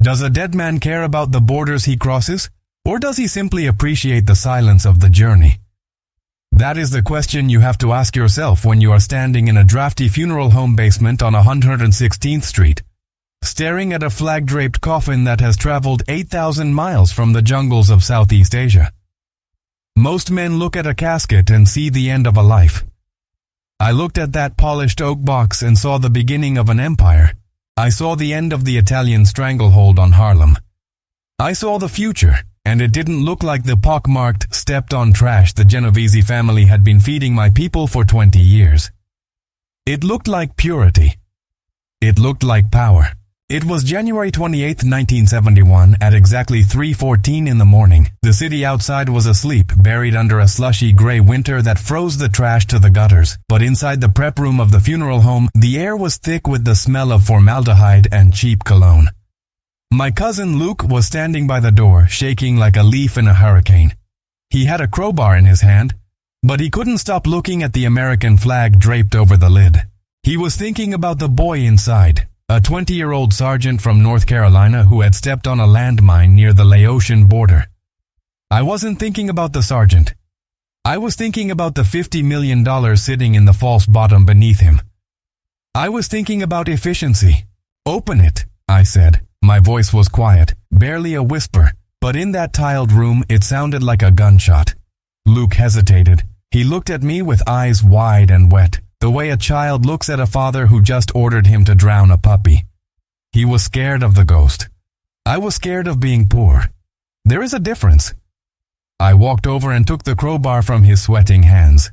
Does a dead man care about the borders he crosses, or does he simply appreciate the silence of the journey? That is the question you have to ask yourself when you are standing in a drafty funeral home basement on 116th Street, staring at a flag-draped coffin that has traveled 8,000 miles from the jungles of Southeast Asia. Most men look at a casket and see the end of a life. I looked at that polished oak box and saw the beginning of an empire. I saw the end of the Italian stranglehold on Harlem. I saw the future, and it didn't look like the pockmarked, stepped-on trash the Genovese family had been feeding my people for 20 years. It looked like purity. It looked like power. It was January 28, 1971, at exactly 3:14 in the morning. The city outside was asleep, buried under a slushy gray winter that froze the trash to the gutters. But inside the prep room of the funeral home, the air was thick with the smell of formaldehyde and cheap cologne. My cousin Luke was standing by the door, shaking like a leaf in a hurricane. He had a crowbar in his hand, but he couldn't stop looking at the American flag draped over the lid. He was thinking about the boy inside, a 20-year-old sergeant from North Carolina who had stepped on a landmine near the Laotian border. I wasn't thinking about the sergeant. I was thinking about the $50 million sitting in the false bottom beneath him. I was thinking about efficiency. "Open it," I said. My voice was quiet, barely a whisper, but in that tiled room it sounded like a gunshot. Luke hesitated. He looked at me with eyes wide and wet, the way a child looks at a father who just ordered him to drown a puppy. He was scared of the ghost. I was scared of being poor. There is a difference. I walked over and took the crowbar from his sweating hands.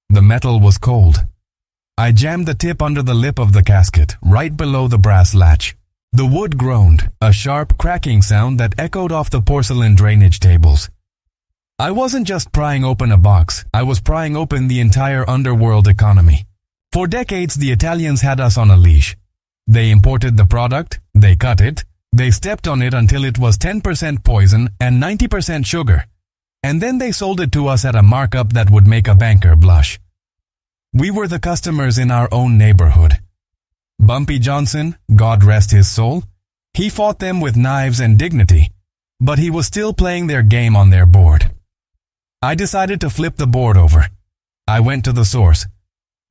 The metal was cold. I jammed the tip under the lip of the casket, right below the brass latch. The wood groaned, a sharp cracking sound that echoed off the porcelain drainage tables. I wasn't just prying open a box, I was prying open the entire underworld economy. For decades, the Italians had us on a leash. They imported the product, they cut it, they stepped on it until it was 10% poison and 90% sugar, and then they sold it to us at a markup that would make a banker blush. We were the customers in our own neighborhood. Bumpy Johnson, God rest his soul, he fought them with knives and dignity, but he was still playing their game on their board. I decided to flip the board over. I went to the source.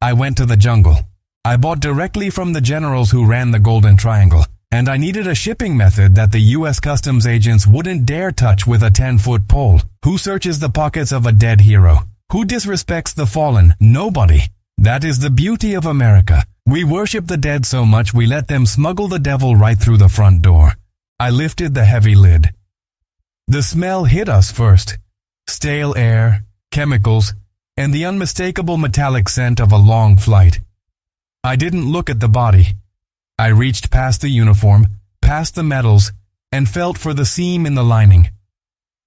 I went to the jungle. I bought directly from the generals who ran the Golden Triangle, and I needed a shipping method that the U.S. customs agents wouldn't dare touch with a 10-foot pole. Who searches the pockets of a dead hero? Who disrespects the fallen? Nobody. That is the beauty of America. We worship the dead so much we let them smuggle the devil right through the front door. I lifted the heavy lid. The smell hit us first. Stale air, chemicals, and the unmistakable metallic scent of a long flight. I didn't look at the body. I reached past the uniform, past the metals, and felt for the seam in the lining.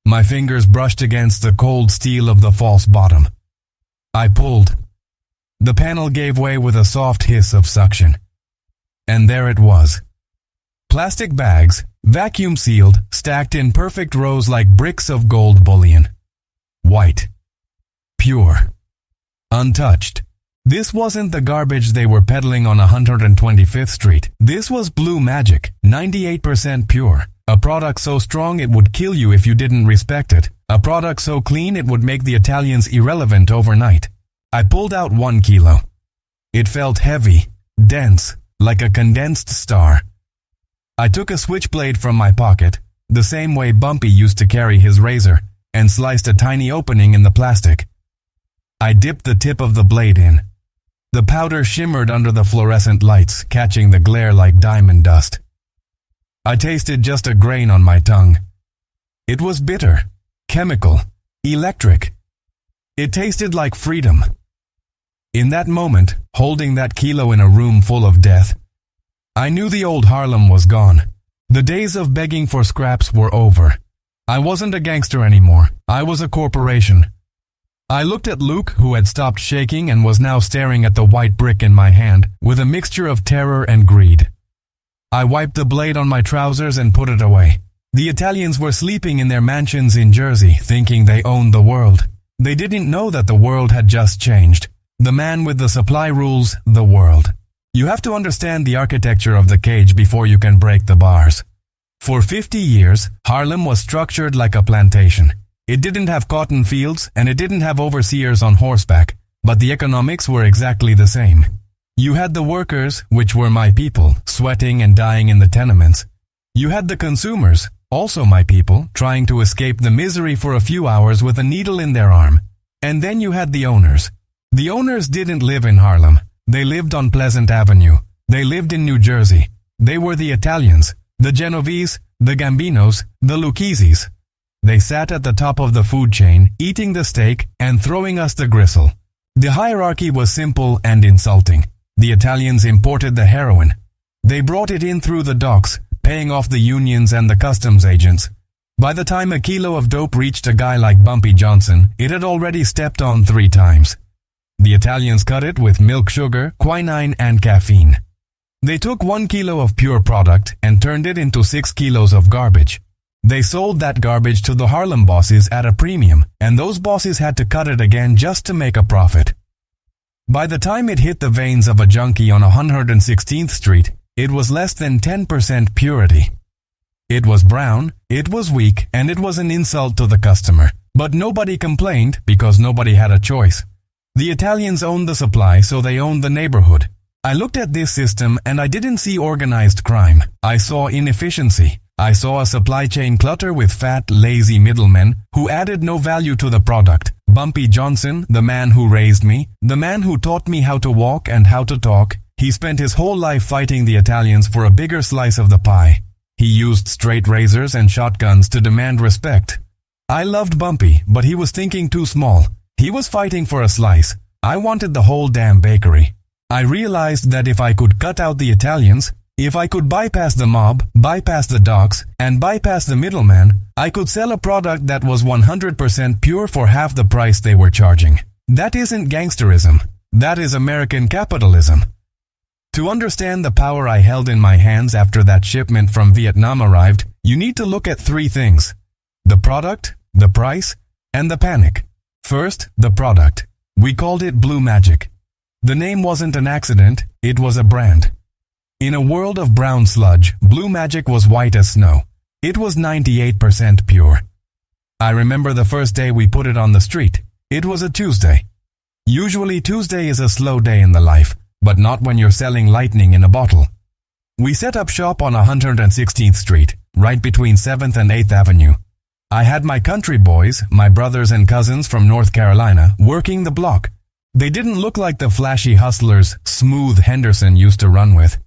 My fingers brushed against the cold steel of the false bottom. I pulled. The panel gave way with a soft hiss of suction. And there it was. Plastic bags, vacuum sealed, stacked in perfect rows like bricks of gold bullion. White. Pure. Untouched. This wasn't the garbage they were peddling on 125th Street. This was blue magic, 98% pure. A product so strong it would kill you if you didn't respect it. A product so clean it would make the Italians irrelevant overnight. I pulled out 1 kilo. It felt heavy, dense, like a condensed star. I took a switchblade from my pocket, the same way Bumpy used to carry his razor, and sliced a tiny opening in the plastic. I dipped the tip of the blade in. The powder shimmered under the fluorescent lights, catching the glare like diamond dust. I tasted just a grain on my tongue. It was bitter, chemical, electric. It tasted like freedom. In that moment, holding that kilo in a room full of death, I knew the old Harlem was gone. The days of begging for scraps were over. I wasn't a gangster anymore. I was a corporation. I looked at Luke, who had stopped shaking and was now staring at the white brick in my hand with a mixture of terror and greed. I wiped the blade on my trousers and put it away. The Italians were sleeping in their mansions in Jersey, thinking they owned the world. They didn't know that the world had just changed. The man with the supply rules the world. You have to understand the architecture of the cage before you can break the bars. For 50 years, Harlem was structured like a plantation. It didn't have cotton fields and it didn't have overseers on horseback, but the economics were exactly the same. You had the workers, which were my people, sweating and dying in the tenements. You had the consumers, also my people, trying to escape the misery for a few hours with a needle in their arm. And then you had the owners. The owners didn't live in Harlem. They lived on Pleasant Avenue. They lived in New Jersey. They were the Italians, the Genovese, the Gambinos, the Lucchese's. They sat at the top of the food chain, eating the steak and throwing us the gristle. The hierarchy was simple and insulting. The Italians imported the heroin. They brought it in through the docks, paying off the unions and the customs agents. By the time a kilo of dope reached a guy like Bumpy Johnson, it had already stepped on 3 times. The Italians cut it with milk sugar, quinine, and caffeine. They took 1 kilo of pure product and turned it into 6 kilos of garbage. They sold that garbage to the Harlem bosses at a premium, and those bosses had to cut it again just to make a profit. By the time it hit the veins of a junkie on 116th Street, it was less than 10% purity. It was brown, it was weak, and it was an insult to the customer. But nobody complained because nobody had a choice. The Italians owned the supply, so they owned the neighborhood. I looked at this system and I didn't see organized crime. I saw inefficiency. I saw a supply chain clutter with fat, lazy middlemen who added no value to the product. Bumpy Johnson, the man who raised me, the man who taught me how to walk and how to talk, he spent his whole life fighting the Italians for a bigger slice of the pie. He used straight razors and shotguns to demand respect. I loved Bumpy, but he was thinking too small. He was fighting for a slice. I wanted the whole damn bakery. I realized that if I could cut out the Italians, if I could bypass the mob, bypass the docks, and bypass the middleman, I could sell a product that was 100% pure for half the price they were charging. That isn't gangsterism. That is American capitalism. To understand the power I held in my hands after that shipment from Vietnam arrived, you need to look at 3 things: the product, the price, and the panic. First, the product. We called it Blue Magic. The name wasn't an accident, it was a brand. In a world of brown sludge, Blue Magic was white as snow. It was 98% pure. I remember the first day we put it on the street. It was a Tuesday. Usually Tuesday is a slow day in the life, but not when you're selling lightning in a bottle. We set up shop on 116th Street, right between 7th and 8th Avenue. I had my country boys, my brothers and cousins from North Carolina, working the block. They didn't look like the flashy hustlers Smooth Henderson used to run with.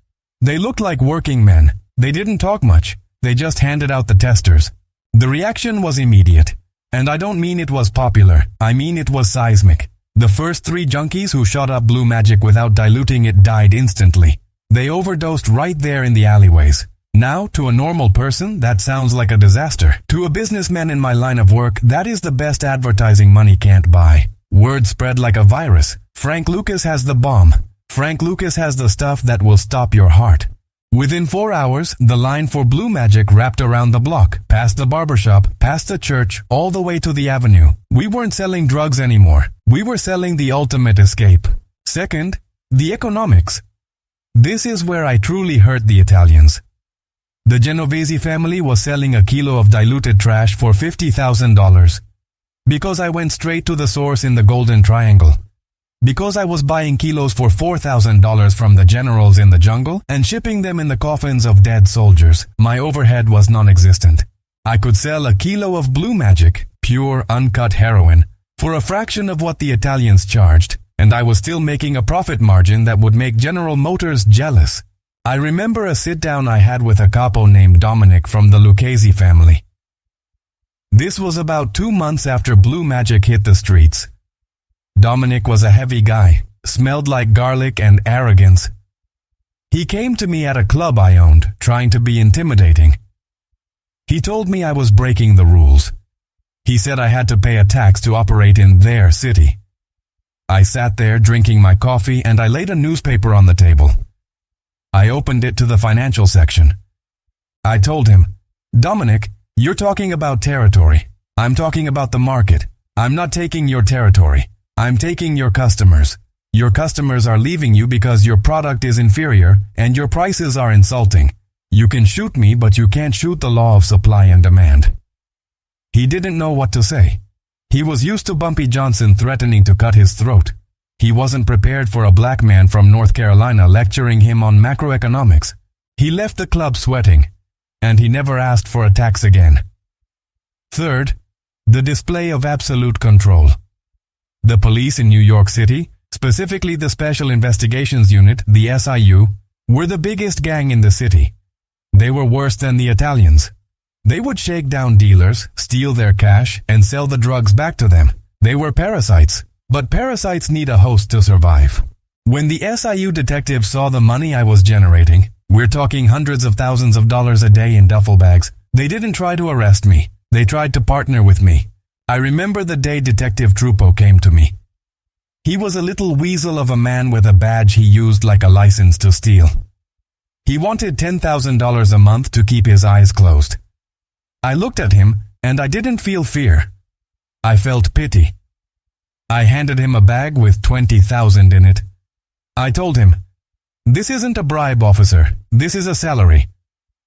They looked like working men. They didn't talk much. They just handed out the testers. The reaction was immediate. And I don't mean it was popular. I mean it was seismic. The first 3 junkies who shot up Blue Magic without diluting it died instantly. They overdosed right there in the alleyways. Now, to a normal person, that sounds like a disaster. To a businessman in my line of work, that is the best advertising money can't buy. Word spread like a virus. Frank Lucas has the bomb. Frank Lucas has the stuff that will stop your heart. Within 4 hours, the line for Blue Magic wrapped around the block, past the barbershop, past the church, all the way to the avenue. We weren't selling drugs anymore. We were selling the ultimate escape. Second, the economics. This is where I truly hurt the Italians. The Genovese family was selling a kilo of diluted trash for $50,000. Because I went straight to the source in the Golden Triangle. Because I was buying kilos for $4,000 from the generals in the jungle and shipping them in the coffins of dead soldiers, my overhead was non-existent. I could sell a kilo of Blue Magic, pure uncut heroin, for a fraction of what the Italians charged, and I was still making a profit margin that would make General Motors jealous. I remember a sit-down I had with a capo named Dominic from the Lucchese family. This was about 2 months after Blue Magic hit the streets. Dominic was a heavy guy, smelled like garlic and arrogance. He came to me at a club I owned, trying to be intimidating. He told me I was breaking the rules. He said I had to pay a tax to operate in their city. I sat there drinking my coffee and I laid a newspaper on the table. I opened it to the financial section. I told him, "Dominic, you're talking about territory. I'm talking about the market. I'm not taking your territory. I'm taking your customers. Your customers are leaving you because your product is inferior and your prices are insulting. You can shoot me, but you can't shoot the law of supply and demand." He didn't know what to say. He was used to Bumpy Johnson threatening to cut his throat. He wasn't prepared for a black man from North Carolina lecturing him on macroeconomics. He left the club sweating, and he never asked for a tax again. Third, the display of absolute control. The police in New York City, specifically the Special Investigations Unit, the SIU, were the biggest gang in the city. They were worse than the Italians. They would shake down dealers, steal their cash, and sell the drugs back to them. They were parasites, but parasites need a host to survive. When the SIU detectives saw the money I was generating, we're talking hundreds of thousands of dollars a day in duffel bags, they didn't try to arrest me. They tried to partner with me. I remember the day Detective Trupo came to me. He was a little weasel of a man with a badge he used like a license to steal. He wanted $10,000 a month to keep his eyes closed. I looked at him, and I didn't feel fear. I felt pity. I handed him a bag with $20,000 in it. I told him, "This isn't a bribe, officer. This is a salary.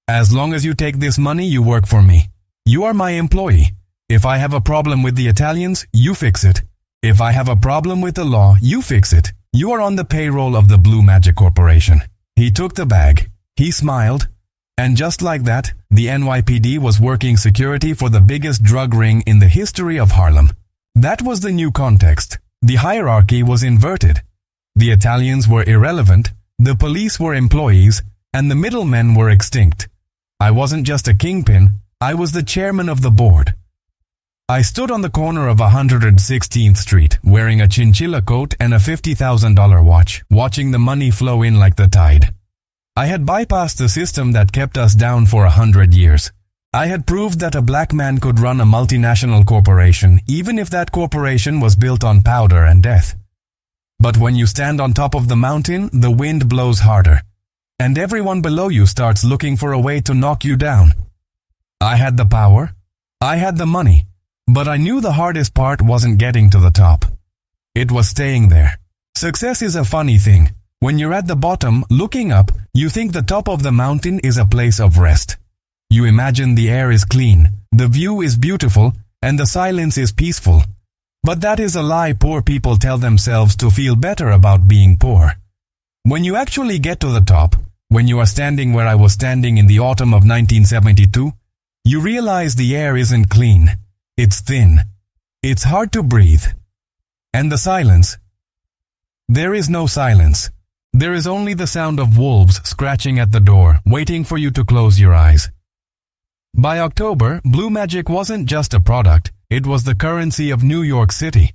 As long as you take this money, you work for me. You are my employee. If I have a problem with the Italians, you fix it. If I have a problem with the law, you fix it. You are on the payroll of the Blue Magic Corporation." He took the bag. He smiled. And just like that, the NYPD was working security for the biggest drug ring in the history of Harlem. That was the new context. The hierarchy was inverted. The Italians were irrelevant, the police were employees, and the middlemen were extinct. I wasn't just a kingpin, I was the chairman of the board. I stood on the corner of 116th Street, wearing a chinchilla coat and a $50,000 watch, watching the money flow in like the tide. I had bypassed the system that kept us down for 100 years. I had proved that a black man could run a multinational corporation, even if that corporation was built on powder and death. But when you stand on top of the mountain, the wind blows harder, and everyone below you starts looking for a way to knock you down. I had the power, I had the money, but I knew the hardest part wasn't getting to the top. It was staying there. Success is a funny thing. When you're at the bottom, looking up, you think the top of the mountain is a place of rest. You imagine the air is clean, the view is beautiful, and the silence is peaceful. But that is a lie poor people tell themselves to feel better about being poor. When you actually get to the top, when you are standing where I was standing in the autumn of 1972, you realize the air isn't clean. It's thin. It's hard to breathe. And the silence. There is no silence. There is only the sound of wolves scratching at the door, waiting for you to close your eyes. By October, Blue Magic wasn't just a product, it was the currency of New York City.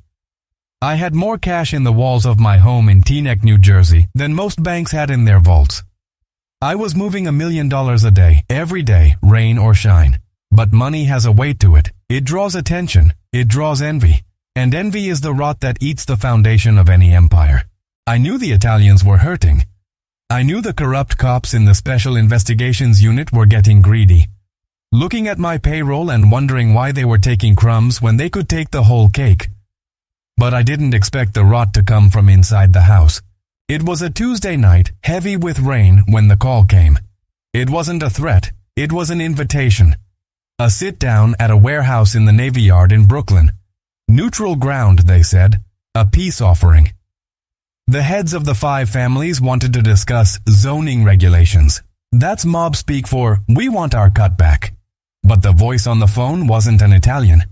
I had more cash in the walls of my home in Teaneck, New Jersey, than most banks had in their vaults. I was moving $1 million a day, every day, rain or shine. But money has a weight to it. It draws attention. It draws envy. And envy is the rot that eats the foundation of any empire. I knew the Italians were hurting. I knew the corrupt cops in the Special Investigations Unit were getting greedy, looking at my payroll and wondering why they were taking crumbs when they could take the whole cake. But I didn't expect the rot to come from inside the house. It was a Tuesday night, heavy with rain, when the call came. It wasn't a threat. It was an invitation. A sit-down at a warehouse in the Navy Yard in Brooklyn. Neutral ground, they said. A peace offering. The heads of the 5 families wanted to discuss zoning regulations. That's mob speak for, "We want our cut back." But the voice on the phone wasn't an Italian.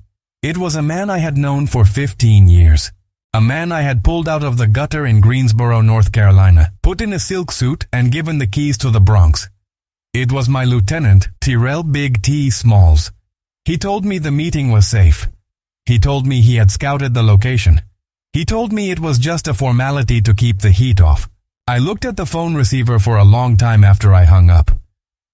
It was a man I had known for 15 years. A man I had pulled out of the gutter in Greensboro, North Carolina, put in a silk suit and given the keys to the Bronx. It was my lieutenant, Tyrell Big T Smalls. He told me the meeting was safe. He told me he had scouted the location. He told me it was just a formality to keep the heat off. I looked at the phone receiver for a long time after I hung up.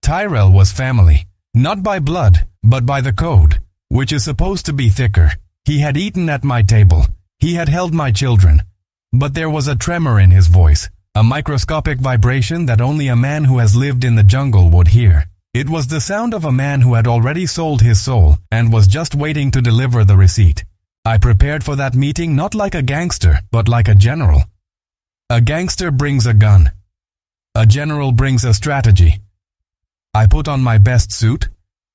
Tyrell was family, not by blood, but by the code, which is supposed to be thicker. He had eaten at my table. He had held my children. But there was a tremor in his voice, a microscopic vibration that only a man who has lived in the jungle would hear. It was the sound of a man who had already sold his soul and was just waiting to deliver the receipt. I prepared for that meeting not like a gangster, but like a general. A gangster brings a gun. A general brings a strategy. I put on my best suit,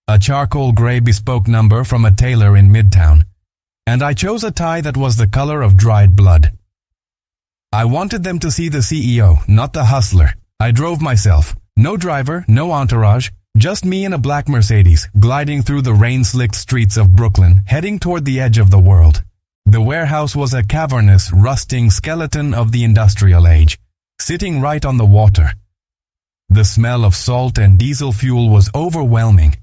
a charcoal gray bespoke number from a tailor in Midtown, and I chose a tie that was the color of dried blood. I wanted them to see the CEO, not the hustler. I drove myself. No driver, no entourage, just me in a black Mercedes, gliding through the rain-slicked streets of Brooklyn, heading toward the edge of the world. The warehouse was a cavernous, rusting skeleton of the industrial age, sitting right on the water. The smell of salt and diesel fuel was overwhelming.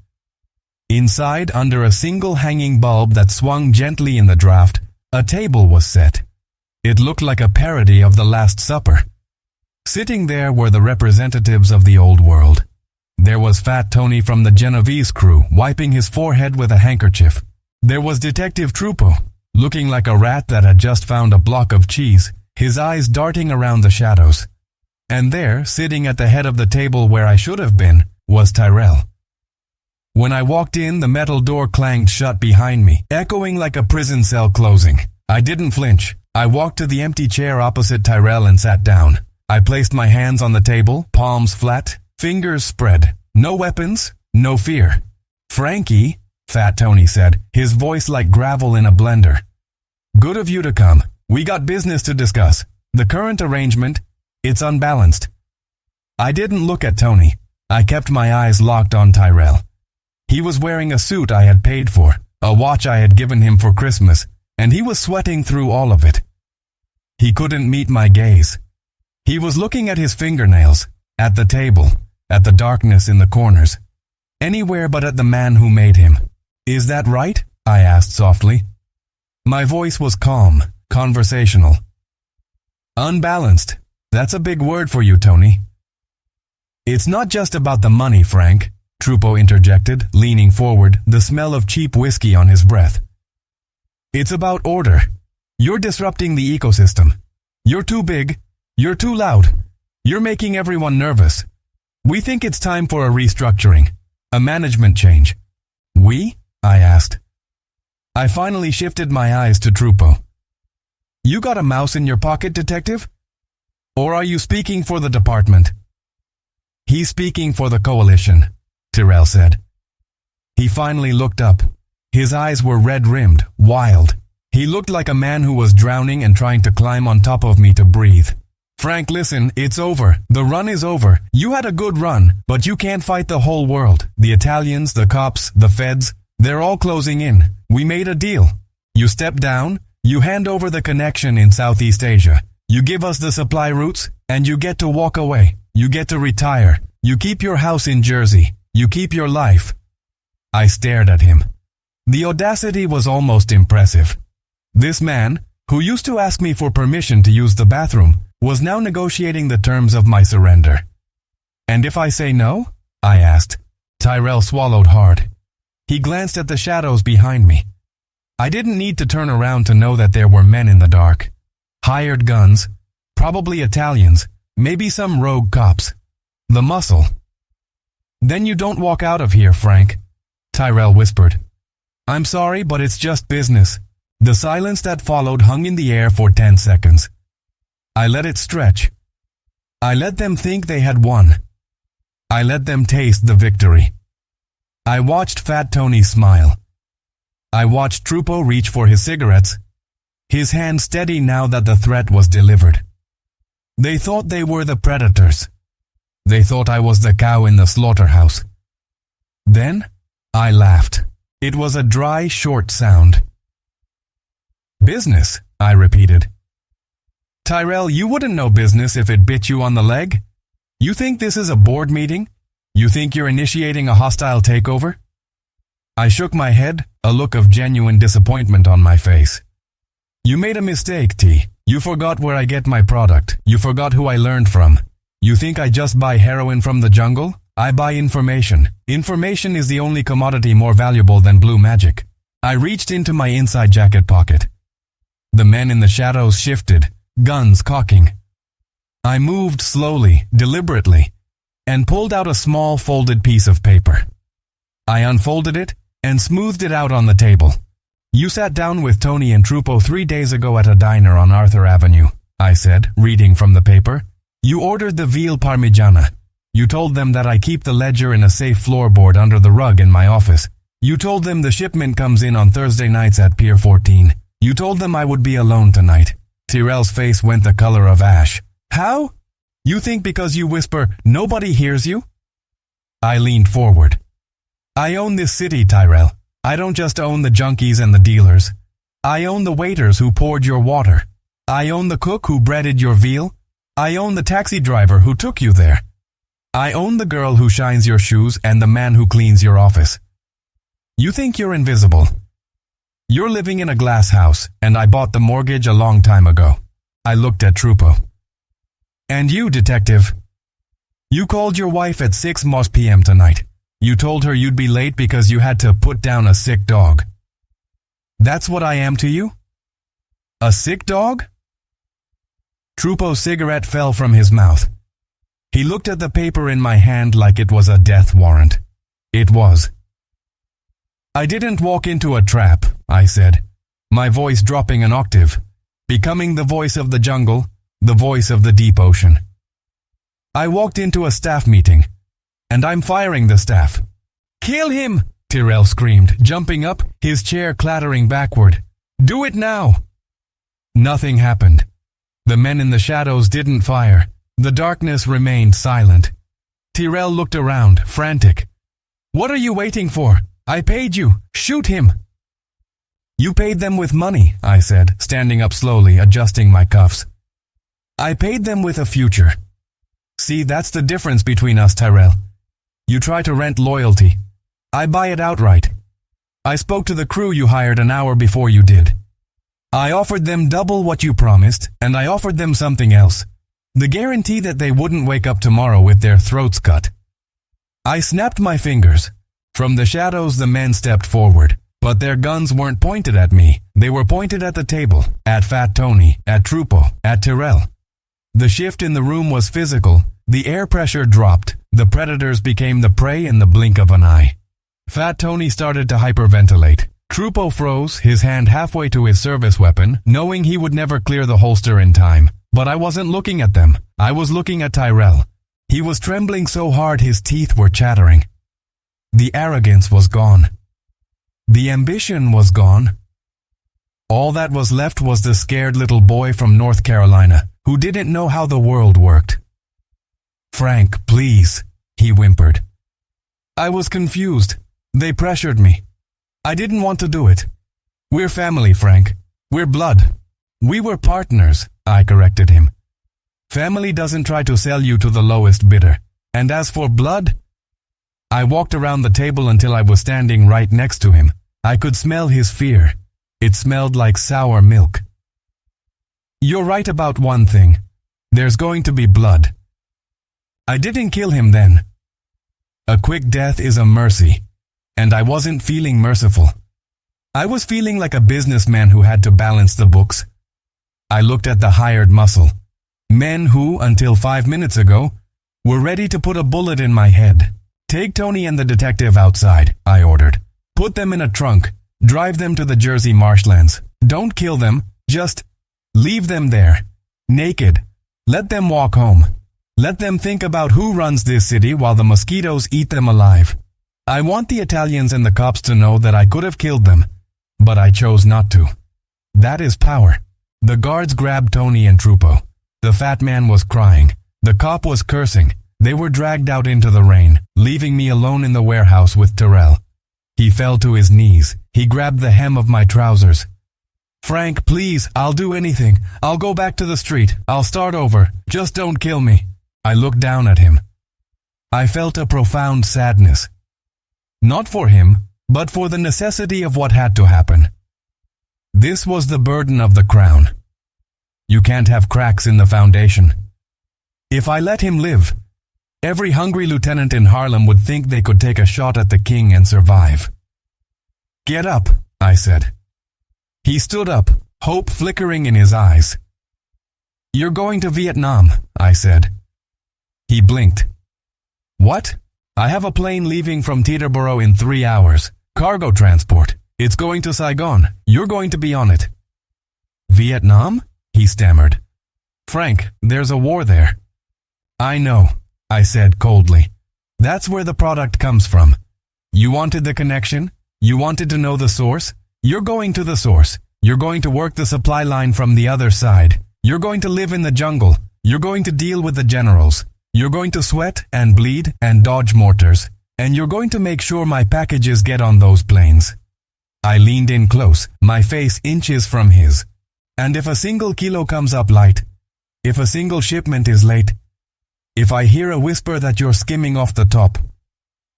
Inside, under a single hanging bulb that swung gently in the draft, a table was set. It looked like a parody of the Last Supper. Sitting there were the representatives of the old world. There was Fat Tony from the Genovese crew, wiping his forehead with a handkerchief. There was Detective Trupo, looking like a rat that had just found a block of cheese, his eyes darting around the shadows. And there, sitting at the head of the table where I should have been, was Tyrell. When I walked in, the metal door clanged shut behind me, echoing like a prison cell closing. I didn't flinch. I walked to the empty chair opposite Tyrell and sat down. I placed my hands on the table, palms flat, fingers spread. No weapons, no fear. "Frankie," Fat Tony said, his voice like gravel in a blender. "Good of you to come. We got business to discuss. The current arrangement, it's unbalanced." I didn't look at Tony. I kept my eyes locked on Tyrell. He was wearing a suit I had paid for, a watch I had given him for Christmas, and he was sweating through all of it. He couldn't meet my gaze. He was looking at his fingernails, at the table, at the darkness in the corners. Anywhere but at the man who made him. "Is that right?" I asked softly. My voice was calm, conversational. "Unbalanced. That's a big word for you, Tony." "It's not just about the money, Frank," Trupo interjected, leaning forward, the smell of cheap whiskey on his breath. "It's about order. You're disrupting the ecosystem. You're too big. You're too loud. You're making everyone nervous. We think it's time for a restructuring, a management change." "We?" I asked. I finally shifted my eyes to Trupo. "You got a mouse in your pocket, detective? Or are you speaking for the department?" "He's speaking for the coalition," Tyrell said. He finally looked up. His eyes were red-rimmed, wild. He looked like a man who was drowning and trying to climb on top of me to breathe. "Frank, listen, it's over. The run is over. You had a good run, but you can't fight the whole world. The Italians, the cops, the feds, they're all closing in. We made a deal. You step down, you hand over the connection in Southeast Asia. You give us the supply routes, and you get to walk away. You get to retire. You keep your house in Jersey. You keep your life." I stared at him. The audacity was almost impressive. This man, who used to ask me for permission to use the bathroom, was now negotiating the terms of my surrender. "And if I say no?" I asked. Tyrell swallowed hard. He glanced at the shadows behind me. I didn't need to turn around to know that there were men in the dark. Hired guns, probably Italians, maybe some rogue cops. The muscle. "Then you don't walk out of here, Frank," Tyrell whispered. "I'm sorry, but it's just business." The silence that followed hung in the air for 10 seconds. I let it stretch. I let them think they had won. I let them taste the victory. I watched Fat Tony smile. I watched Trupo reach for his cigarettes, his hand steady now that the threat was delivered. They thought they were the predators. They thought I was the cow in the slaughterhouse. Then, I laughed. It was a dry, short sound. "Business," I repeated. "Tyrell, you wouldn't know business if it bit you on the leg. You think this is a board meeting? You think you're initiating a hostile takeover?" I shook my head, a look of genuine disappointment on my face. "You made a mistake, T. You forgot where I get my product. You forgot who I learned from. You think I just buy heroin from the jungle? I buy information. Information is the only commodity more valuable than blue magic." I reached into my inside jacket pocket. The men in the shadows shifted, guns cocking. I moved slowly, deliberately, and pulled out a small folded piece of paper. I unfolded it and smoothed it out on the table. "You sat down with Tony and Trupo 3 days ago at a diner on Arthur Avenue," I said, reading from the paper. "You ordered the veal parmigiana. You told them that I keep the ledger in a safe floorboard under the rug in my office. You told them the shipment comes in on Thursday nights at Pier 14. You told them I would be alone tonight. Tyrell's face went the color of ash. How? You think because you whisper, nobody hears you? I leaned forward. I own this city, Tyrell. I don't just own the junkies and the dealers. I own the waiters who poured your water. I own the cook who breaded your veal. I own the taxi driver who took you there. I own the girl who shines your shoes and the man who cleans your office. You think you're invisible. You're living in a glass house, and I bought the mortgage a long time ago. I looked at Trupo. And you, detective. You called your wife at 6 p.m. tonight. You told her you'd be late because you had to put down a sick dog. That's what I am to you? A sick dog? Trupo's cigarette fell from his mouth. He looked at the paper in my hand like it was a death warrant. It was. I didn't walk into a trap, I said, my voice dropping an octave, becoming the voice of the jungle, the voice of the deep ocean. I walked into a staff meeting, and I'm firing the staff. Kill him! Tyrell screamed, jumping up, his chair clattering backward. Do it now! Nothing happened. The men in the shadows didn't fire. The darkness remained silent. Tyrell looked around, frantic. What are you waiting for? I paid you. Shoot him. You paid them with money, I said, standing up slowly, adjusting my cuffs. I paid them with a future. See, that's the difference between us, Tyrell. You try to rent loyalty. I buy it outright. I spoke to the crew you hired an hour before you did. I offered them double what you promised, and I offered them something else. The guarantee that they wouldn't wake up tomorrow with their throats cut. I snapped my fingers. From the shadows the men stepped forward, but their guns weren't pointed at me. They were pointed at the table, at Fat Tony, at Trupo, at Tyrell. The shift in the room was physical. The air pressure dropped. The predators became the prey in the blink of an eye. Fat Tony started to hyperventilate. Trupo froze, his hand halfway to his service weapon, knowing he would never clear the holster in time. But I wasn't looking at them. I was looking at Tyrell. He was trembling so hard his teeth were chattering. The arrogance was gone. The ambition was gone. All that was left was the scared little boy from North Carolina, who didn't know how the world worked. Frank, please, he whimpered. I was confused. They pressured me. I didn't want to do it. We're family, Frank. We're blood. We were partners, I corrected him. Family doesn't try to sell you to the lowest bidder. And as for blood, I walked around the table until I was standing right next to him. I could smell his fear. It smelled like sour milk. You're right about one thing. There's going to be blood. I didn't kill him then. A quick death is a mercy, and I wasn't feeling merciful. I was feeling like a businessman who had to balance the books. I looked at the hired muscle. Men who, until 5 minutes ago, were ready to put a bullet in my head. Take Tony and the detective outside, I ordered. Put them in a trunk. Drive them to the Jersey marshlands. Don't kill them. Just leave them there. Naked. Let them walk home. Let them think about who runs this city while the mosquitoes eat them alive. I want the Italians and the cops to know that I could have killed them, but I chose not to. That is power. The guards grabbed Tony and Trupo. The fat man was crying. The cop was cursing. They were dragged out into the rain, leaving me alone in the warehouse with Tyrell. He fell to his knees. He grabbed the hem of my trousers. Frank, please, I'll do anything. I'll go back to the street. I'll start over. Just don't kill me. I looked down at him. I felt a profound sadness. Not for him, but for the necessity of what had to happen. This was the burden of the crown. You can't have cracks in the foundation. If I let him live, every hungry lieutenant in Harlem would think they could take a shot at the king and survive. Get up, I said. He stood up, hope flickering in his eyes. You're going to Vietnam, I said. He blinked. What? I have a plane leaving from Teterboro in 3 hours. Cargo transport. It's going to Saigon. You're going to be on it. Vietnam? He stammered. Frank, there's a war there. I know. I said coldly. That's where the product comes from. You wanted the connection? You wanted to know the source? You're going to the source. You're going to work the supply line from the other side. You're going to live in the jungle. You're going to deal with the generals. You're going to sweat and bleed and dodge mortars. And you're going to make sure my packages get on those planes. I leaned in close, my face inches from his. And if a single kilo comes up light, if a single shipment is late, if I hear a whisper that you're skimming off the top,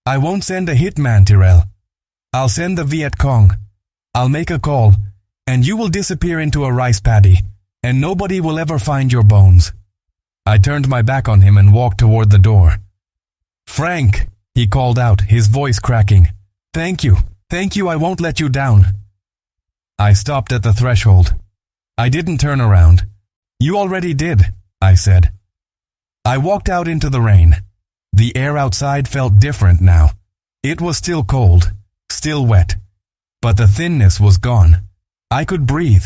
I won't send a hitman, Tyrell. I'll send the Viet Cong. I'll make a call, and you will disappear into a rice paddy, and nobody will ever find your bones. I turned my back on him and walked toward the door. Frank, he called out, his voice cracking. Thank you, I won't let you down. I stopped at the threshold. I didn't turn around. You already did, I said. I walked out into the rain. The air outside felt different now. It was still cold, still wet, but the thinness was gone. I could breathe.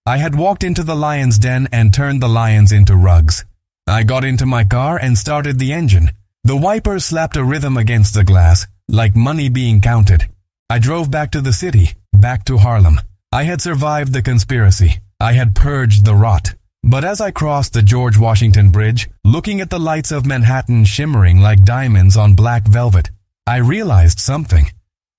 I had walked into the lion's den and turned the lions into rugs. I got into my car and started the engine. The wipers slapped a rhythm against the glass, like money being counted. I drove back to the city, back to Harlem. I had survived the conspiracy. I had purged the rot. But as I crossed the George Washington Bridge, looking at the lights of Manhattan shimmering like diamonds on black velvet, I realized something.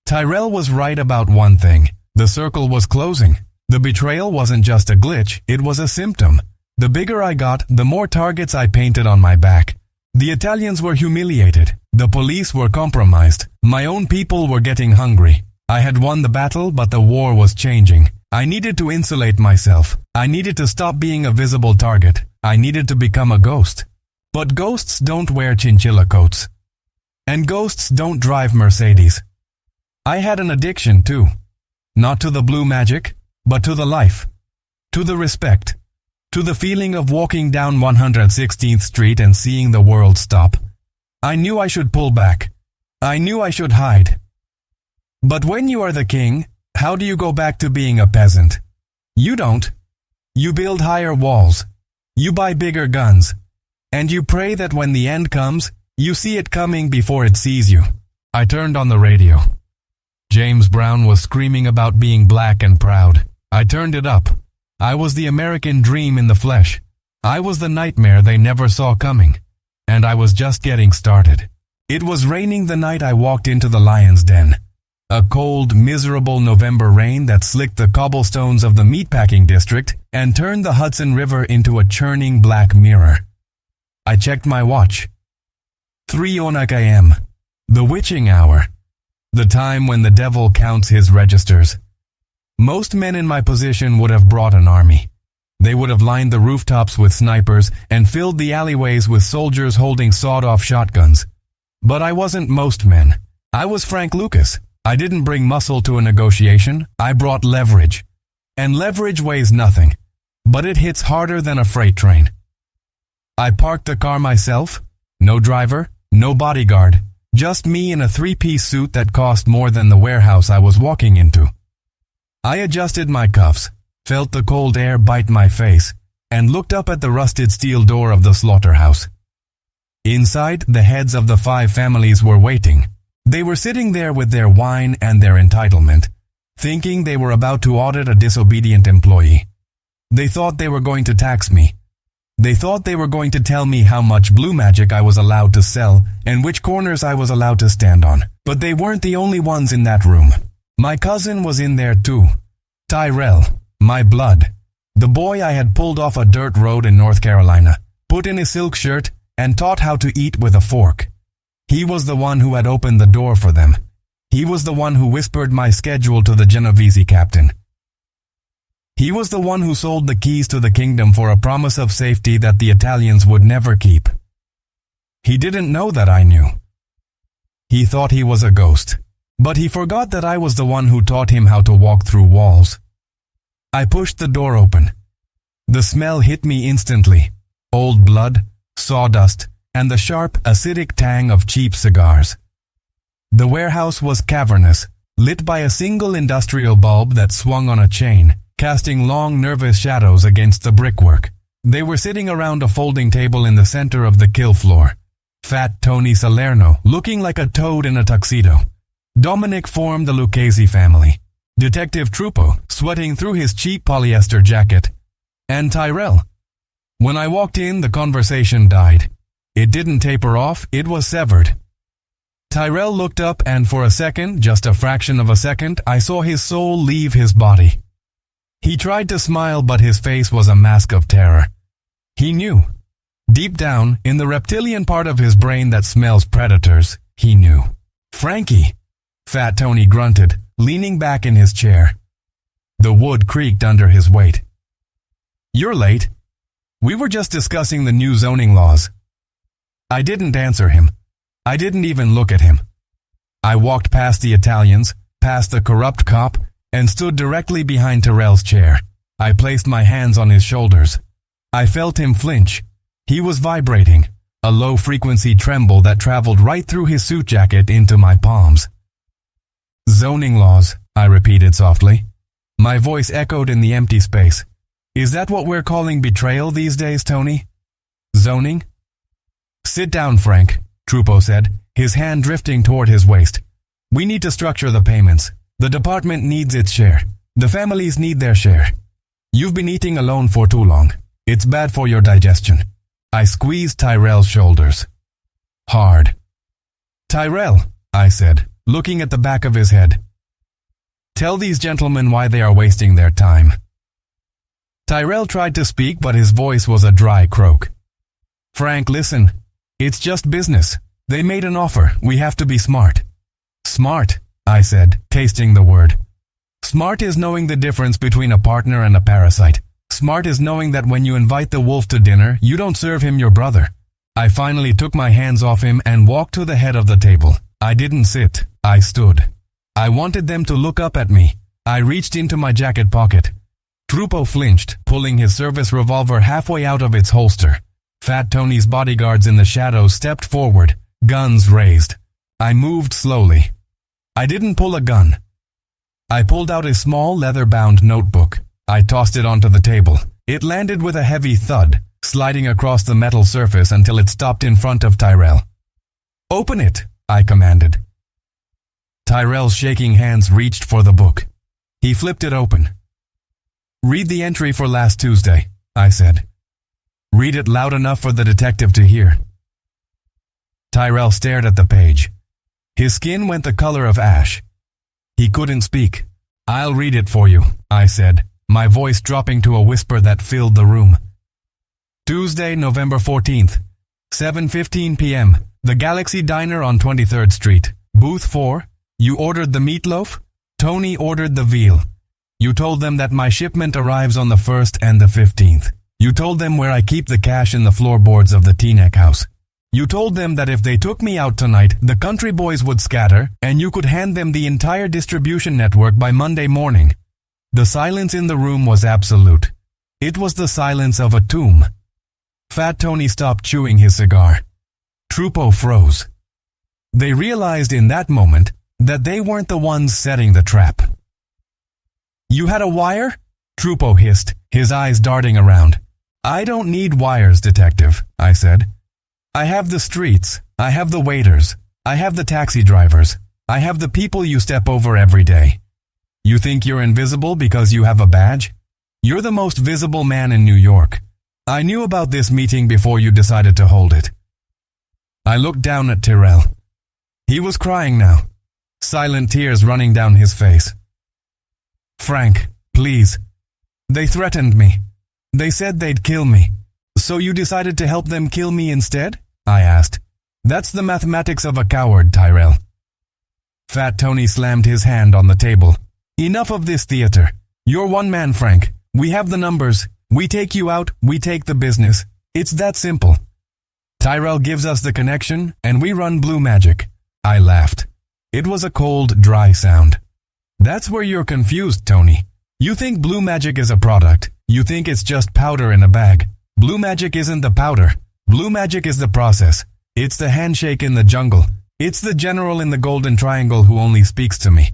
Tyrell was right about one thing. The circle was closing. The betrayal wasn't just a glitch, it was a symptom. The bigger I got, the more targets I painted on my back. The Italians were humiliated. The police were compromised. My own people were getting hungry. I had won the battle, but the war was changing. I needed to insulate myself. I needed to stop being a visible target. I needed to become a ghost. But ghosts don't wear chinchilla coats. And ghosts don't drive Mercedes. I had an addiction too. Not to the blue magic, but to the life. To the respect. To the feeling of walking down 116th Street and seeing the world stop. I knew I should pull back. I knew I should hide. But when you are the king, how do you go back to being a peasant? You don't. You build higher walls. You buy bigger guns. And you pray that when the end comes, you see it coming before it sees you. I turned on the radio. James Brown was screaming about being black and proud. I turned it up. I was the American dream in the flesh. I was the nightmare they never saw coming. And I was just getting started. It was raining the night I walked into the lion's den. A cold, miserable November rain that slicked the cobblestones of the meatpacking district and turned the Hudson River into a churning black mirror. I checked my watch. 3:00 a.m. The witching hour. The time when the devil counts his registers. Most men in my position would have brought an army. They would have lined the rooftops with snipers and filled the alleyways with soldiers holding sawed-off shotguns. But I wasn't most men. I was Frank Lucas. I didn't bring muscle to a negotiation, I brought leverage. And leverage weighs nothing, but it hits harder than a freight train. I parked the car myself, no driver, no bodyguard, just me in a three-piece suit that cost more than the warehouse I was walking into. I adjusted my cuffs, felt the cold air bite my face, and looked up at the rusted steel door of the slaughterhouse. Inside, the heads of the 5 families were waiting. They were sitting there with their wine and their entitlement, thinking they were about to audit a disobedient employee. They thought they were going to tax me. They thought they were going to tell me how much blue magic I was allowed to sell and which corners I was allowed to stand on. But they weren't the only ones in that room. My cousin was in there too. Tyrell, my blood. The boy I had pulled off a dirt road in North Carolina, put in a silk shirt, and taught how to eat with a fork. He was the one who had opened the door for them. He was the one who whispered my schedule to the Genovese captain. He was the one who sold the keys to the kingdom for a promise of safety that the Italians would never keep. He didn't know that I knew. He thought he was a ghost, but he forgot that I was the one who taught him how to walk through walls. I pushed the door open. The smell hit me instantly. Old blood, sawdust, and the sharp, acidic tang of cheap cigars. The warehouse was cavernous, lit by a single industrial bulb that swung on a chain, casting long, nervous shadows against the brickwork. They were sitting around a folding table in the center of the kill floor. Fat Tony Salerno, looking like a toad in a tuxedo. Dominic formed the Lucchese family. Detective Trupo, sweating through his cheap polyester jacket. And Tyrell. When I walked in, the conversation died. It didn't taper off, it was severed. Tyrell looked up and for a second, just a fraction of a second, I saw his soul leave his body. He tried to smile, but his face was a mask of terror. He knew. Deep down, in the reptilian part of his brain that smells predators, he knew. Frankie! Fat Tony grunted, leaning back in his chair. The wood creaked under his weight. You're late. We were just discussing the new zoning laws. I didn't answer him. I didn't even look at him. I walked past the Italians, past the corrupt cop, and stood directly behind Tyrell's chair. I placed my hands on his shoulders. I felt him flinch. He was vibrating, a low-frequency tremble that traveled right through his suit jacket into my palms. Zoning laws, I repeated softly. My voice echoed in the empty space. Is that what we're calling betrayal these days, Tony? Zoning? Sit down, Frank, Trupo said, his hand drifting toward his waist. We need to structure the payments. The department needs its share. The families need their share. You've been eating alone for too long. It's bad for your digestion. I squeezed Tyrell's shoulders. Hard. Tyrell, I said, looking at the back of his head. Tell these gentlemen why they are wasting their time. Tyrell tried to speak, but his voice was a dry croak. Frank, listen. It's just business. They made an offer. We have to be smart. Smart, I said, tasting the word. Smart is knowing the difference between a partner and a parasite. Smart is knowing that when you invite the wolf to dinner, you don't serve him your brother. I finally took my hands off him and walked to the head of the table. I didn't sit. I stood. I wanted them to look up at me. I reached into my jacket pocket. Trupo flinched, pulling his service revolver halfway out of its holster. Fat Tony's bodyguards in the shadows stepped forward, guns raised. I moved slowly. I didn't pull a gun. I pulled out a small leather-bound notebook. I tossed it onto the table. It landed with a heavy thud, sliding across the metal surface until it stopped in front of Tyrell. Open it, I commanded. Tyrell's shaking hands reached for the book. He flipped it open. Read the entry for last Tuesday, I said. Read it loud enough for the detective to hear. Tyrell stared at the page. His skin went the color of ash. He couldn't speak. I'll read it for you, I said, my voice dropping to a whisper that filled the room. Tuesday, November 14th, 7:15 p.m., the Galaxy Diner on 23rd Street, Booth 4. You ordered the meatloaf? Tony ordered the veal. You told them that my shipment arrives on the 1st and the 15th. You told them where I keep the cash in the floorboards of the Teaneck house. You told them that if they took me out tonight, the country boys would scatter, and you could hand them the entire distribution network by Monday morning. The silence in the room was absolute. It was the silence of a tomb. Fat Tony stopped chewing his cigar. Trupo froze. They realized in that moment that they weren't the ones setting the trap. You had a wire? Trupo hissed, his eyes darting around. I don't need wires, detective, I said. I have the streets, I have the waiters, I have the taxi drivers, I have the people you step over every day. You think you're invisible because you have a badge? You're the most visible man in New York. I knew about this meeting before you decided to hold it. I looked down at Tyrell. He was crying now, silent tears running down his face. Frank, please. They threatened me. They said they'd kill me. So you decided to help them kill me instead? I asked. That's the mathematics of a coward, Tyrell. Fat Tony slammed his hand on the table. Enough of this theater. You're one man, Frank. We have the numbers. We take you out, we take the business. It's that simple. Tyrell gives us the connection, and we run blue magic. I laughed. It was a cold, dry sound. That's where you're confused, Tony. You think blue magic is a product. You think it's just powder in a bag. Blue magic isn't the powder. Blue magic is the process. It's the handshake in the jungle. It's the general in the Golden Triangle who only speaks to me.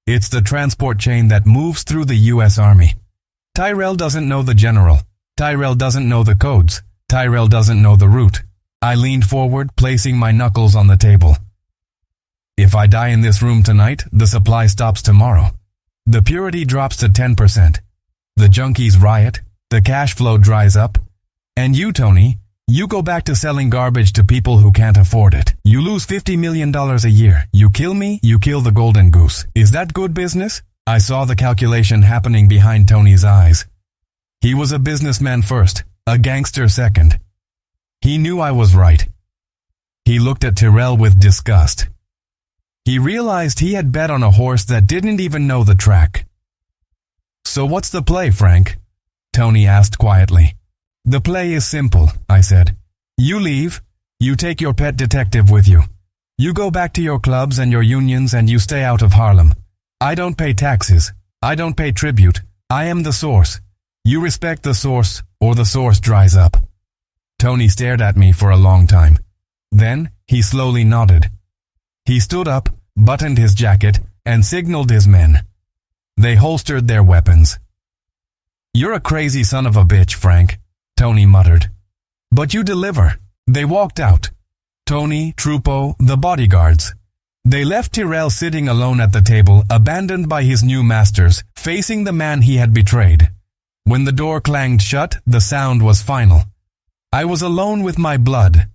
It's the transport chain that moves through the U.S. Army. Tyrell doesn't know the general. Tyrell doesn't know the codes. Tyrell doesn't know the route. I leaned forward, placing my knuckles on the table. If I die in this room tonight, the supply stops tomorrow. The purity drops to 10%. The junkies riot, the cash flow dries up. And you, Tony, you go back to selling garbage to people who can't afford it. You lose $50 million a year. You kill me, you kill the golden goose. Is that good business? I saw the calculation happening behind Tony's eyes. He was a businessman first, a gangster second. He knew I was right. He looked at Tyrell with disgust. He realized he had bet on a horse that didn't even know the track. So what's the play, Frank? Tony asked quietly. The play is simple, I said. You leave, you take your pet detective with you. You go back to your clubs and your unions and you stay out of Harlem. I don't pay taxes. I don't pay tribute. I am the source. You respect the source, or the source dries up. Tony stared at me for a long time. Then, he slowly nodded. He stood up, buttoned his jacket, and signaled his men. They holstered their weapons. You're a crazy son of a bitch, Frank, Tony muttered. But you deliver. They walked out. Tony, Trupo, the bodyguards. They left Tyrell sitting alone at the table, abandoned by his new masters, facing the man he had betrayed. When the door clanged shut, the sound was final. I was alone with my blood.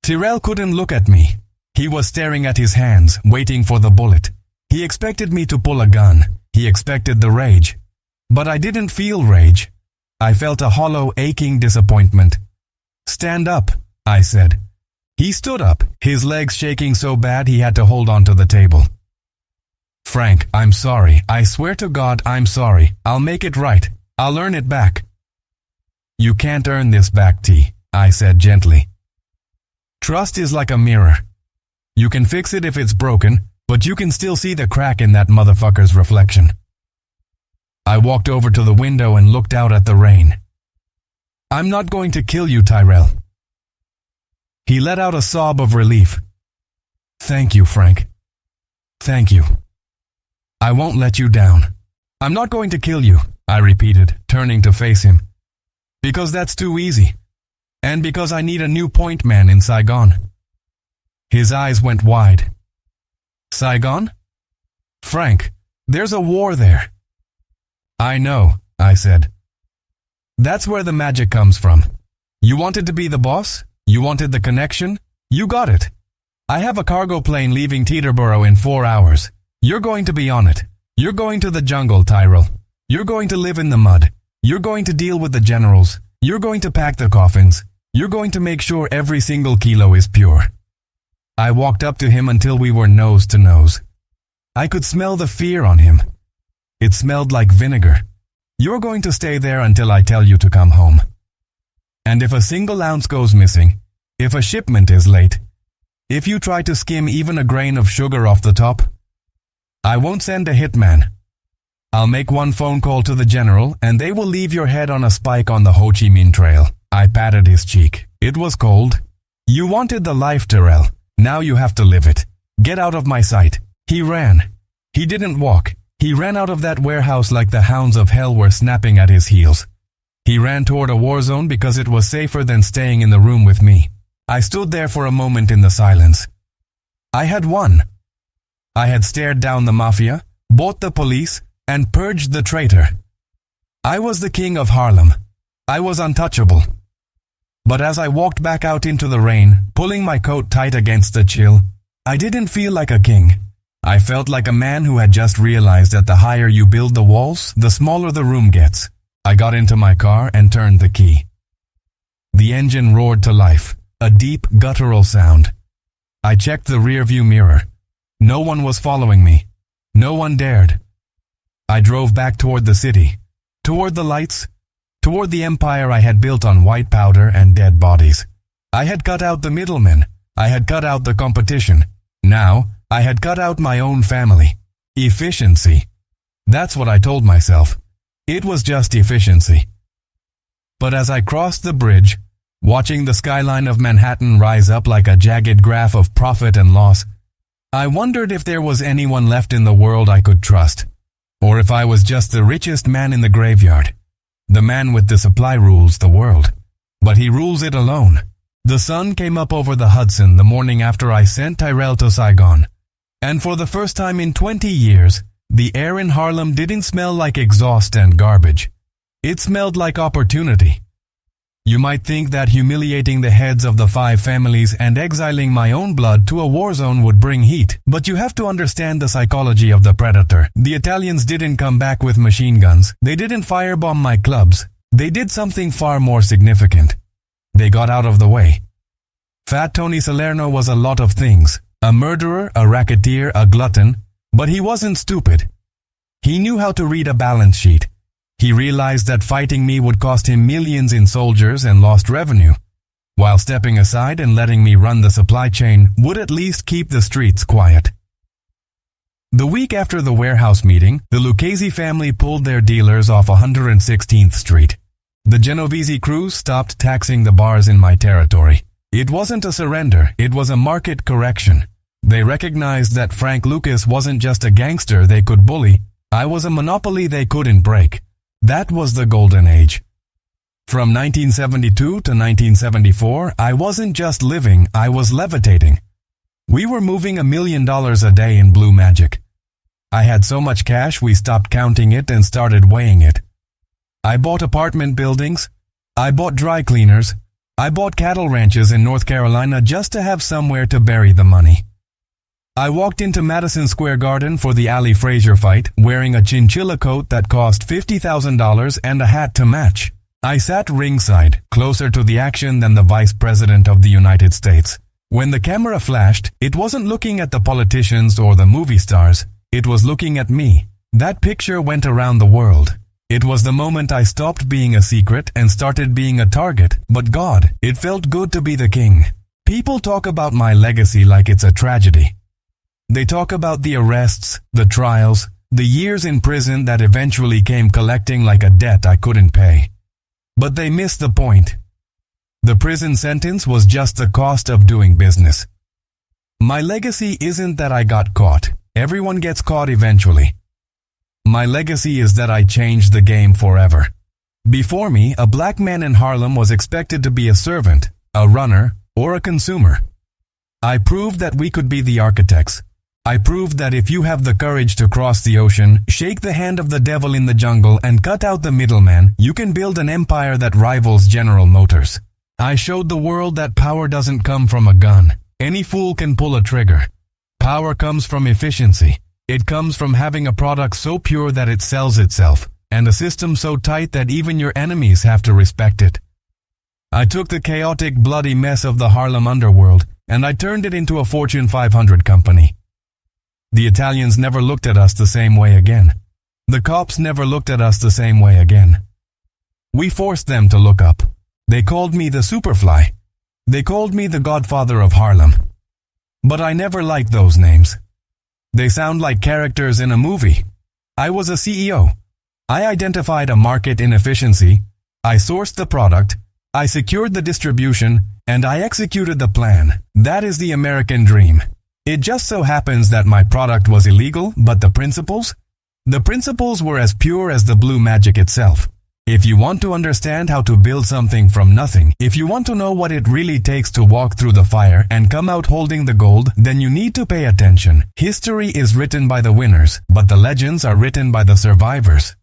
Tyrell couldn't look at me. He was staring at his hands, waiting for the bullet. He expected me to pull a gun. He expected the rage. But I didn't feel rage. I felt a hollow, aching disappointment. Stand up, I said. He stood up, his legs shaking so bad he had to hold onto the table. Frank, I'm sorry. I swear to God, I'm sorry. I'll make it right. I'll earn it back. You can't earn this back, T, I said gently. Trust is like a mirror. You can fix it if it's broken, but you can still see the crack in that motherfucker's reflection. I walked over to the window and looked out at the rain. I'm not going to kill you, Tyrell. He let out a sob of relief. Thank you, Frank. Thank you. I won't let you down. I'm not going to kill you, I repeated, turning to face him. Because that's too easy. And because I need a new point man in Saigon. His eyes went wide. Saigon? Frank, there's a war there. I know, I said. That's where the magic comes from. You wanted to be the boss? You wanted the connection? You got it. I have a cargo plane leaving Teterboro in 4 hours. You're going to be on it. You're going to the jungle, Tyrell. You're going to live in the mud. You're going to deal with the generals. You're going to pack the coffins. You're going to make sure every single kilo is pure. I walked up to him until we were nose to nose. I could smell the fear on him. It smelled like vinegar. You're going to stay there until I tell you to come home. And if a single ounce goes missing, if a shipment is late, if you try to skim even a grain of sugar off the top, I won't send a hitman. I'll make one phone call to the general and they will leave your head on a spike on the Ho Chi Minh Trail. I patted his cheek. It was cold. You wanted the life, Tyrell. Now you have to live it. Get out of my sight. He ran. He didn't walk. He ran out of that warehouse like the hounds of hell were snapping at his heels. He ran toward a war zone because it was safer than staying in the room with me. I stood there for a moment in the silence. I had won. I had stared down the mafia, bought the police, and purged the traitor. I was the king of Harlem. I was untouchable. But as I walked back out into the rain, pulling my coat tight against the chill, I didn't feel like a king. I felt like a man who had just realized that the higher you build the walls, the smaller the room gets. I got into my car and turned the key. The engine roared to life, a deep, guttural sound. I checked the rearview mirror. No one was following me. No one dared. I drove back toward the city, toward the lights, toward the empire I had built on white powder and dead bodies. I had cut out the middlemen. I had cut out the competition. Now, I had cut out my own family. Efficiency. That's what I told myself. It was just efficiency. But as I crossed the bridge, watching the skyline of Manhattan rise up like a jagged graph of profit and loss, I wondered if there was anyone left in the world I could trust, or if I was just the richest man in the graveyard. The man with the supply rules the world, but he rules it alone. The sun came up over the Hudson the morning after I sent Tyrell to Saigon. And for the first time in 20 years, the air in Harlem didn't smell like exhaust and garbage. It smelled like opportunity. You might think that humiliating the heads of the 5 families and exiling my own blood to a war zone would bring heat, but you have to understand the psychology of the predator. The Italians didn't come back with machine guns. They didn't firebomb my clubs. They did something far more significant. They got out of the way. Fat Tony Salerno was a lot of things. A murderer, a racketeer, a glutton, but he wasn't stupid. He knew how to read a balance sheet. He realized that fighting me would cost him millions in soldiers and lost revenue, while stepping aside and letting me run the supply chain would at least keep the streets quiet. The week after the warehouse meeting, the Lucchese family pulled their dealers off 116th Street. The Genovese crews stopped taxing the bars in my territory. It wasn't a surrender, it was a market correction. They recognized that Frank Lucas wasn't just a gangster they could bully, I was a monopoly they couldn't break. That was the golden age. From 1972 to 1974, I wasn't just living, I was levitating. We were moving $1 million a day in blue magic. I had so much cash we stopped counting it and started weighing it. I bought apartment buildings. I bought dry cleaners. I bought cattle ranches in North Carolina just to have somewhere to bury the money. I walked into Madison Square Garden for the Ali Frazier fight wearing a chinchilla coat that cost $50,000 and a hat to match. I sat ringside, closer to the action than the Vice President of the United States. When the camera flashed, it wasn't looking at the politicians or the movie stars. It was looking at me. That picture went around the world. It was the moment I stopped being a secret and started being a target. But God, it felt good to be the king. People talk about my legacy like it's a tragedy. They talk about the arrests, the trials, the years in prison that eventually came collecting like a debt I couldn't pay. But they miss the point. The prison sentence was just the cost of doing business. My legacy isn't that I got caught. Everyone gets caught eventually. My legacy is that I changed the game forever. Before me, a black man in Harlem was expected to be a servant, a runner, or a consumer. I proved that we could be the architects. I proved that if you have the courage to cross the ocean, shake the hand of the devil in the jungle, and cut out the middleman, you can build an empire that rivals General Motors. I showed the world that power doesn't come from a gun. Any fool can pull a trigger. Power comes from efficiency. It comes from having a product so pure that it sells itself, and a system so tight that even your enemies have to respect it. I took the chaotic, bloody mess of the Harlem underworld, and I turned it into a Fortune 500 company. The Italians never looked at us the same way again. The cops never looked at us the same way again. We forced them to look up. They called me the Superfly. They called me the Godfather of Harlem. But I never liked those names. They sound like characters in a movie. I was a CEO. I identified a market inefficiency. I sourced the product. I secured the distribution, and I executed the plan. That is the American dream. It just so happens that my product was illegal, but the principles? The principles were as pure as the blue magic itself. If you want to understand how to build something from nothing, if you want to know what it really takes to walk through the fire and come out holding the gold, then you need to pay attention. History is written by the winners, but the legends are written by the survivors.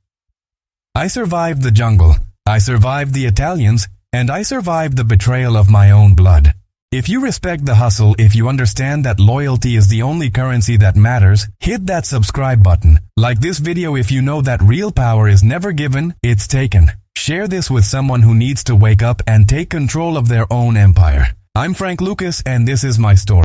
I survived the jungle. I survived the Italians, and I survived the betrayal of my own blood. If you respect the hustle, if you understand that loyalty is the only currency that matters, hit that subscribe button. Like this video if you know that real power is never given, it's taken. Share this with someone who needs to wake up and take control of their own empire. I'm Frank Lucas and this is my story.